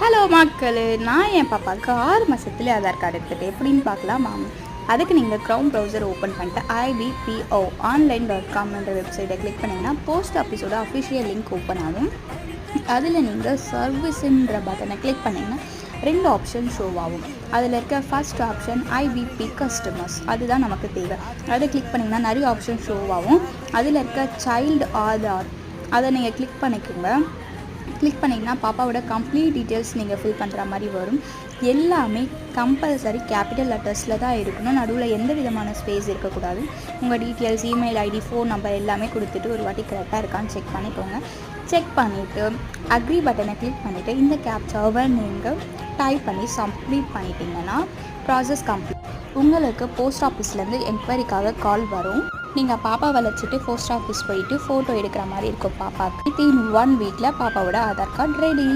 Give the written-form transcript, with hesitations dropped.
Hello மக்களே, நான் என் பாப்பாவுக்கு 6 மாதத்துல ஆதார் கார்டு எடுத்துகிட்டேன். எப்படின்னு பார்க்கலாம் வாங்க. அதுக்கு நீங்கள் க்ரௌம் ப்ரௌசர் ஓப்பன் பண்ணிட்டு ibpoonline.com என்ற வெப்சைட்டை கிளிக் பண்ணிங்கன்னா போஸ்ட் ஆஃபீஸோட அஃபிஷியல் லிங்க் ஓப்பன் ஆகும். அதில் நீங்கள் சர்வீஸுன்ற பட்டனை கிளிக் பண்ணிங்கன்னா 2 ஆப்ஷன் ஷோ ஆகும். அதில் இருக்க ஃபர்ஸ்ட் ஆப்ஷன் ஐபிபி கஸ்டமர்ஸ், அதுதான் நமக்கு தேவை. அதை கிளிக் பண்ணிங்கன்னா நிறைய ஆப்ஷன் ஷோ ஆகும். அதில் இருக்க சைல்டு ஆதார், அதை நீங்கள் கிளிக் பண்ணிக்கோங்க. கிளிக் பண்ணிங்கன்னா பாப்பாவோட கம்ப்ளீட் டீட்டெயில்ஸ் நீங்கள் ஃபில் பண்ணுற மாதிரி வரும். எல்லாமே கம்பல்சரி கேபிட்டல் லெட்டர்ஸில் தான் இருக்கணும். நடுவில் எந்த விதமான ஸ்பேஸ் இருக்கக்கூடாது. உங்கள் details, email ID, phone number எல்லாமே கொடுத்துட்டு ஒரு வாட்டி கரெக்டாக இருக்கான்னு செக் பண்ணிக்கோங்க. செக் பண்ணிவிட்டு அக்ரி பட்டனை கிளிக் பண்ணிவிட்டு இந்த கேப்சாவை நீங்கள் டைப் பண்ணி சப்மிட் பண்ணிட்டீங்கன்னா ப்ராசஸ் கம்ப்ளீட். உங்களுக்கு போஸ்ட் ஆஃபீஸ்லேருந்து என்கொயரிக்காக கால் வரும். நீங்கள் பாப்பாவை வச்சுட்டு போஸ்ட் ஆஃபீஸ் போயிட்டு ஃபோட்டோ எடுக்கிற மாதிரி இருக்கும். பாப்பாவுக்கு வித்தின் 1 வீக்கில் பாப்பாவோட ஆதார் கார்டு ரெடி.